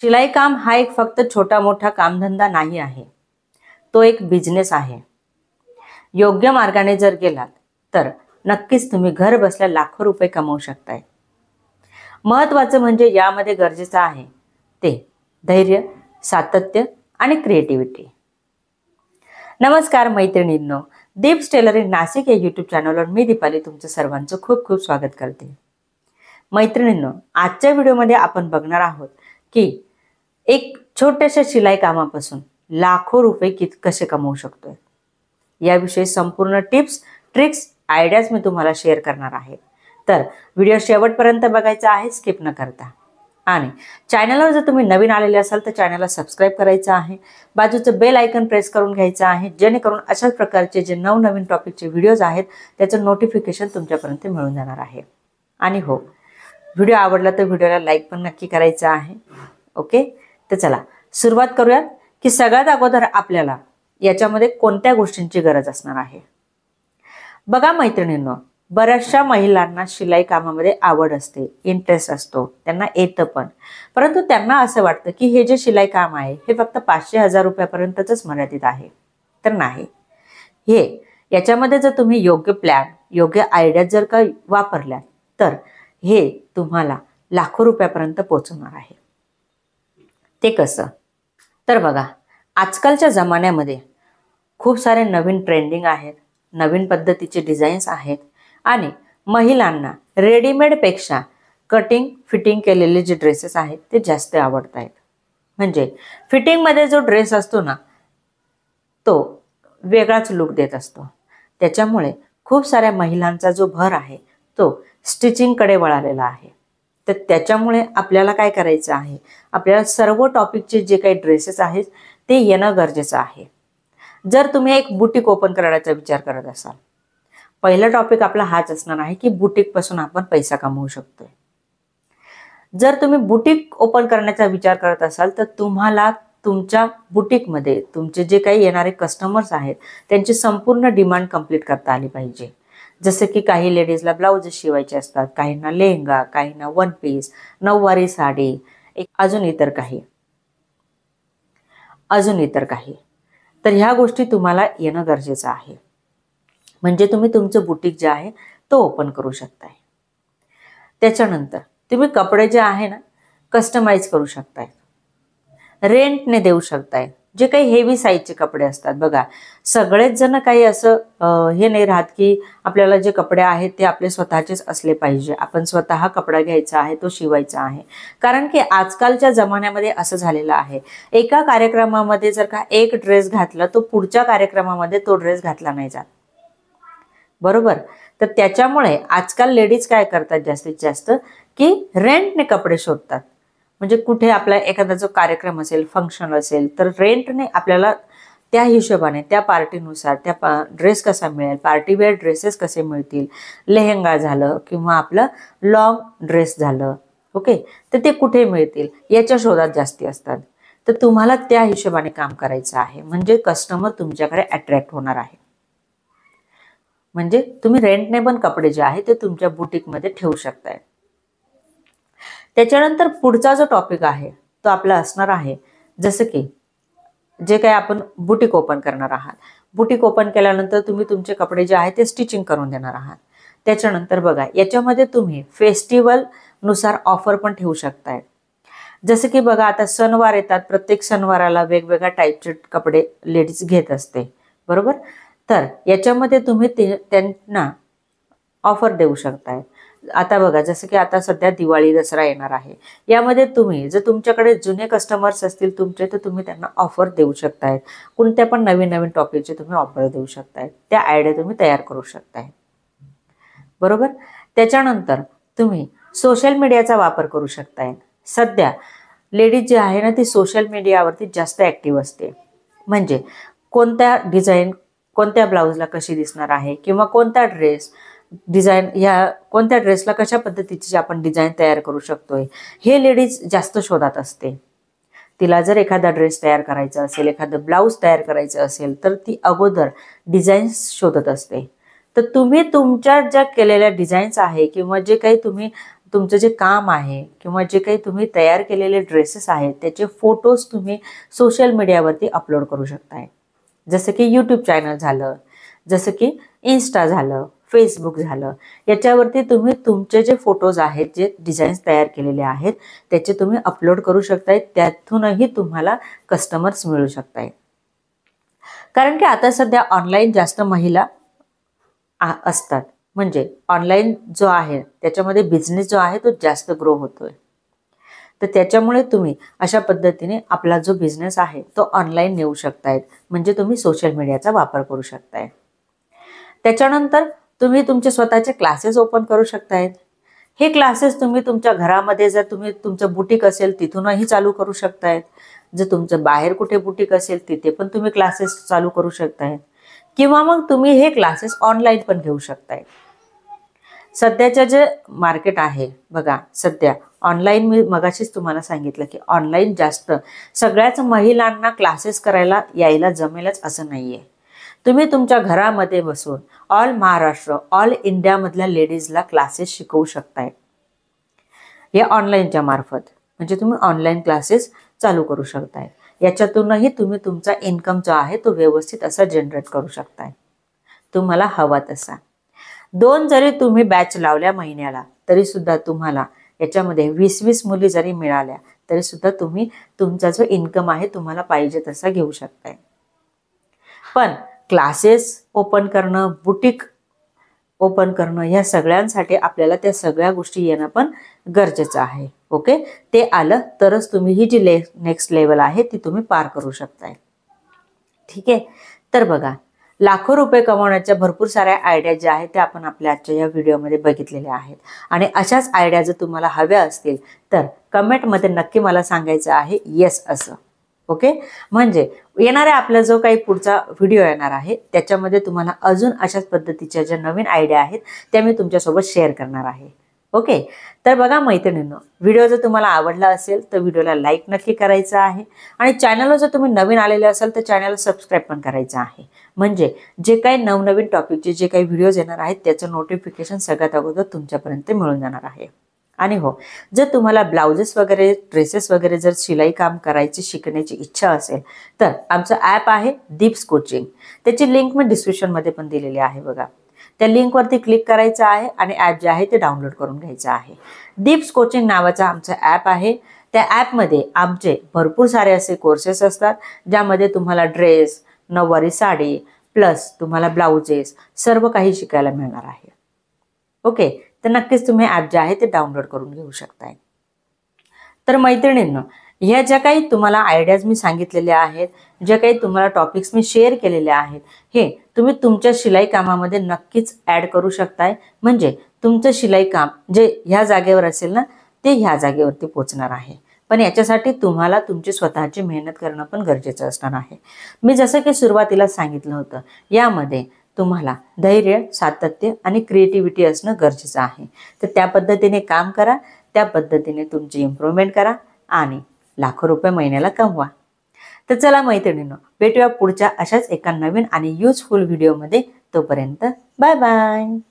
शिलाई काम हा एक फक्त छोटा मोठा कामधंदा नाही आहे, तो एक बिझनेस आहे। योग्य मार्गाने जर गेलात तर नक्कीच तुम्ही घर बसल्या लाखो रुपये कमवू शकताय। महत्त्वाचं म्हणजे यामध्ये गरजेचं आहे ते धैर्य, सातत्य आणि क्रिएटिव्हिटी। नमस्कार मैत्रिणींनो, दीप्स टेलरिंग नाशिक या यूट्यूब चॅनलवर मी दीपाली तुमचं सर्वांचं खूप खूप स्वागत करते। मैत्रिणींनो, आजच्या व्हिडिओमध्ये आपण बघणार आहोत की एक छोट्याशा शिलाई कामापासून लाखो रुपये कसे कमवू शकतोय, याविषयी संपूर्ण टिप्स, ट्रिक्स, आयडियाज मी तुम्हाला शेअर करणार आहे। तर व्हिडिओ शेवटपर्यंत बघायचा आहे, स्किप न करता। आणि चॅनलवर जर तुम्ही नवीन आलेले असाल तर चॅनलला सबस्क्राइब करायचं आहे, बाजूचं बेल आयकन प्रेस करून घ्यायचं आहे, जेणेकरून अशाच प्रकारचे जे नवनवीन टॉपिकचे व्हिडिओज आहेत त्याचं नोटिफिकेशन तुमच्यापर्यंत मिळून जाणार आहे। आणि हो, व्हिडिओ आवडला तर व्हिडिओला लाईक पण नक्की करायचं आहे। ओके, तर चला सुरुवात करूयात की सगळ्यात अगोदर आपल्याला याच्यामध्ये कोणत्या गोष्टींची गरज असणार आहे। बघा मैत्रिणींनो, बऱ्याचशा महिलांना शिलाई कामामध्ये आवड असते, इंटरेस्ट असतो, त्यांना येतं पण, परंतु त्यांना असं वाटतं की हे जे शिलाई काम आहे हे फक्त 500-1000 रुपयापर्यंतच मर्यादित आहे। तर नाही, याच्यामध्ये जर तुम्ही योग्य प्लॅन, योग्य आयडिया जर का वापरल्या तर हे तुम्हाला लाखो रुपयापर्यंत पोहोचवणार आहे। ते कसं? तर बघा, आजकालच्या जमान्यामध्ये खूप सारे नवीन ट्रेंडिंग आहेत, नवीन पद्धतीचे डिझाईन्स आहेत आणि महिलांना रेडीमेडपेक्षा कटिंग फिटिंग केलेले जे ड्रेसेस आहेत ते जास्त आवडत आहेत। म्हणजे फिटिंगमध्ये जो ड्रेस असतो ना, तो वेगळाच लुक देत असतो। त्याच्यामुळे खूप साऱ्या महिलांचा जो भर आहे तो स्टिचिंगकडे वळालेला आहे। तर त्याच्यामुळे आपल्याला काय करायचं आहे, आपल्याला सर्व टॉपिकचे जे काही ड्रेसेस आहेत ते येणं गरजेचं आहे। जर तुम्ही एक बुटीक ओपन करण्याचा विचार करत असाल, पहिला टॉपिक आपला हाच असणार आहे की बुटीक पासून आपण पैसा कमवू शकतोय। जर तुम्ही बुटीक ओपन करण्याचा विचार करत असाल तर तुम्हाला तुमच्या बुटीकमध्ये तुमचे जे काही येणारे कस्टमर्स आहेत त्यांची संपूर्ण डिमांड कंप्लीट करता आली पाहिजे। जसे की काही लेडीजला ब्लाउज शिवायचे असतात, काहींना लेहंगा, काहींना वन पीस, नऊवारी साडी, अजून इतर काही। तर ह्या गोष्टी तुम्हाला येणं गरजेचं आहे, म्हणजे तुम्ही तुमचं बुटीक जे आहे तो ओपन करू शकताय। त्याच्यानंतर तुम्ही कपडे जे आहे ना कस्टमाइज करू शकताय, रेंटने देऊ शकताय। जे काही हेवी साईजचे कपडे असतात, बघा सगळेच जण काही असं हे नाही राहत की आपल्याला जे कपडे आहेत ते आपले स्वतःचेच असले पाहिजे, आपण स्वतः कपडा घ्यायचा आहे, तो शिवायचा आहे। कारण की आजकालच्या जमान्यामध्ये असं झालेलं आहे, एका कार्यक्रमामध्ये जर का एक ड्रेस घातला तो पुढच्या कार्यक्रमामध्ये तो ड्रेस घातला नाही जात, बरोबर। तर त्याच्यामुळे आजकाल लेडीज काय करतात, जास्तीत जास्त की रेंटने कपडे शोधतात। म्हणजे कुठे आपला एखादा जो कार्यक्रम असेल, फंक्शन असेल, तर रेंटने आपल्याला त्या हिशोबाने, त्या पार्टीनुसार त्या ड्रेस कसा मिळेल, पार्टीवेअर ड्रेसेस कसे मिळतील, लेहंगा झालं किंवा आपलं लॉंग ड्रेस झालं, ओके, तर ते कुठे मिळतील याच्या शोधात जास्ती असतात। तर तुम्हाला त्या हिशोबाने काम करायचं आहे, म्हणजे कस्टमर तुमच्याकडे अट्रॅक्ट होणार आहे। म्हणजे तुम्ही रेंटने पण कपडे जे आहे ते तुमच्या बुटीकमध्ये ठेवू शकताय। त्याच्यानंतर पुढचा जो टॉपिक आहे तो आपला असणार आहे, जसं की जे काही आपण बुटीक ओपन करणार आहात, बुटीक ओपन केल्यानंतर तुम्ही तुमचे कपडे जे आहेत ते स्टिचिंग करून देणार आहात। त्याच्यानंतर बघा, याच्यामध्ये तुम्ही फेस्टिवल नुसार ऑफर पण ठेवू शकताय। जसं की बघा, आता सणवार येतात, प्रत्येक सणवाराला वेगवेगळ्या टाईपचे कपडे लेडीज घेत असते, बरोबर। तर याच्यामध्ये तुम्ही त्यांना ऑफर देऊ शकताय। आता बघा, जसं की आता सध्या दिवाळी दसरा येणार आहे, यामध्ये तुम्ही जर तुमच्याकडे जुने कस्टमर्स असतील तुमचे तर तुम्ही त्यांना ऑफर देऊ शकताय। कोणत्या पण नवीन नवीन टॉपिकचे तुम्ही ऑफर देऊ शकताय, त्या आयडिया तुम्ही तयार करू शकताय, बरोबर। त्याच्यानंतर तुम्ही सोशल मीडियाचा वापर करू शकताय। सध्या लेडीज जी आहे ना ती सोशल मीडियावरती जास्त ऍक्टिव्ह असते। म्हणजे कोणत्या डिझाईन कोणत्या ब्लाउजला कशी दिसणार आहे किंवा कोणता ड्रेस डिझाईन, या कोणत्या ड्रेसला कशा पद्धतीची आपण डिझाईन तयार करू शकतोय, हे लेडीज जास्त शोधात असते। तिला जर एखादा ड्रेस तयार करायचा असेल, एखादं ब्लाउज तयार करायचं असेल तर ती अगोदर डिझाईन्स शोधत असते। तर तुम्ही तुमच्या ज्या केलेल्या डिझाईन्स आहे किंवा जे काही तुम्ही तुमचं जे काम आहे किंवा जे काही तुम्ही तयार केलेले ड्रेसेस आहेत त्याचे फोटोज तुम्ही सोशल मीडियावरती अपलोड करू शकताय. जसं की यूट्यूब चॅनल झालं, जसं की इन्स्टा झालं, फेसबुक झालं, याच्यावरती तुम्ही तुमचे जे फोटोज आहेत, जे डिझाईन्स तयार केलेले आहेत त्याचे तुम्ही अपलोड करू शकताय. त्यातूनही तुम्हाला कस्टमर्स मिळू शकताय. कारण की आता सध्या ऑनलाईन जास्त महिला असतात, म्हणजे ऑनलाईन जो आहे त्याच्यामध्ये बिझनेस जो आहे तो जास्त ग्रो होतोय. तर त्याच्यामुळे तुम्ही अशा पद्धतीने आपला जो बिझनेस आहे तो ऑनलाईन नेऊ शकतायत, म्हणजे तुम्ही सोशल मीडियाचा वापर करू शकताय. त्याच्यानंतर तुम्ही तुमचे स्वतःचे क्लासेस ओपन करू शकतायत. हे क्लासेस तुम्ही तुमच्या घरामध्ये, जर तुम्ही तुमचं बुटीक असेल तिथूनही चालू करू शकतायत. जर तुमचं बाहेर कुठे बुटीक असेल तिथे पण तुम्ही क्लासेस चालू करू शकतायत, किंवा मग तुम्ही हे क्लासेस ऑनलाईन पण घेऊ शकताय. सध्याचं जे मार्केट आहे बघा, सध्या ऑनलाईन, मी मगाशीच तुम्हाला सांगितलं की ऑनलाईन जास्त सगळ्याच महिलांना क्लासेस करायला यायला जमेलच असं नाहीये. तुम्ही तुमच्या घरामध्ये बसून ऑल महाराष्ट्र, ऑल इंडियामधल्या लेडीजला क्लासेस शिकवू शकताय या ऑनलाईनच्या मार्फत. म्हणजे तुम्ही ऑनलाईन क्लासेस चालू करू शकताय. याच्यातूनही तुम्ही तुमचा इन्कम जो आहे तो व्यवस्थित असा जनरेट करू शकताय, तुम्हाला हवा तसा. 2 जरी तुम्ही बॅच लावल्या महिन्याला तरी सुद्धा तुम्हाला याच्यामध्ये 20-20 मुली जरी मिळाल्या तरी सुद्धा तुम्ही तुमचा जो इन्कम आहे तुम्हाला पाहिजे तसा घेऊ शकताय. पण क्लासेस ओपन करणं, बुटीक ओपन करणं, ह्या सगळ्यांसाठी आपल्याला त्या सगळ्या गोष्टी येणं पण गरजेचं आहे. ओके, ते आलं तरच तुम्ही ही जी नेक्स्ट लेवल आहे ती तुम्ही पार करू शकताय. ठीक आहे. तर बघा, लाखो रुपये कमवण्याच्या भरपूर साऱ्या आयडिया ज्या आहेत त्या आपण आपल्या आजच्या या व्हिडिओमध्ये बघितलेल्या आहेत. आणि अशाच आयडिया जर तुम्हाला हव्या असतील तर कमेंटमध्ये नक्की मला सांगायचं आहे येस असं. ओके, म्हणजे येणाऱ्या आपला जो काही पुढचा व्हिडिओ येणार आहे त्याच्यामध्ये तुम्हाला अजून अशाच पद्धतीच्या ज्या नवीन आयडिया आहेत त्या मी तुमच्यासोबत शेअर करणार आहे. ओके, तर बघा मैत्रिणींनो, व्हिडिओ जर तुम्हाला आवडला असेल तर व्हिडिओला लाईक नक्की करायचं आहे. आणि चॅनलवर जर तुम्ही नवीन आलेले असाल तर चॅनलला सबस्क्राईब पण करायचं आहे. म्हणजे जे काही नवनवीन टॉपिकचे जे काही व्हिडिओज येणार आहेत त्याचं नोटिफिकेशन सगळ्यात अगोदर तुमच्यापर्यंत मिळून जाणार आहे. आणि हो, जर तुम्हाला ब्लाउजेस वगैरे, ड्रेसेस वगैरे जर शिलाई काम करायची शिकण्याची इच्छा असेल तर आमचं ॲप आहे दीप्स कोचिंग. त्याची लिंक मी डिस्क्रिप्शनमध्ये पण दिलेली आहे बघा. त्या लिंकवरती क्लिक करायचं आहे आणि ॲप जे आहे ते डाउनलोड करून घ्यायचं आहे. दीप्स कोचिंग नावाचा आमचा ॲप आहे. त्या ॲपमध्ये आमचे भरपूर सारे असे कोर्सेस असतात ज्यामध्ये तुम्हाला ड्रेस, नऊवारी साडी प्लस तुम्हाला ब्लाउजेस सर्व काही शिकायला मिळणार आहे. ओके, तर नक्कीच तुम्ही ॲप जे आहे ते डाउनलोड करून घेऊ शकताय. तर मैत्रिणींनो, ह्या ज्या काही तुम्हाला आयडियाज मी सांगितलेल्या आहेत, ज्या काही तुम्हाला टॉपिक्स मी शेअर केलेले आहेत, हे तुम्ही तुमच्या शिलाई कामामध्ये नक्कीच ॲड करू शकताय. म्हणजे तुमचं शिलाई काम जे ह्या जागेवर असेल ना ते ह्या जागेवरती पोचणार आहे. पण याच्यासाठी तुम्हाला तुमची स्वतःची मेहनत करणं पण गरजेचं असणार आहे. मी जसं की सुरुवातीला सांगितलं होतं, यामध्ये तुम्हाला धैर्य, सातत्य आणि क्रिएटिव्हिटी असणं गरजेचं आहे. तर त्या पद्धतीने काम करा, त्या पद्धतीने तुमची इम्प्रूव्हमेंट करा आणि लाखो रुपये महिन्याला कमवा. तर चला मैत्रिणींनो, भेटूया पुढच्या अशाच एका नवीन आणि युजफुल व्हिडिओमध्ये. तोपर्यंत बाय बाय.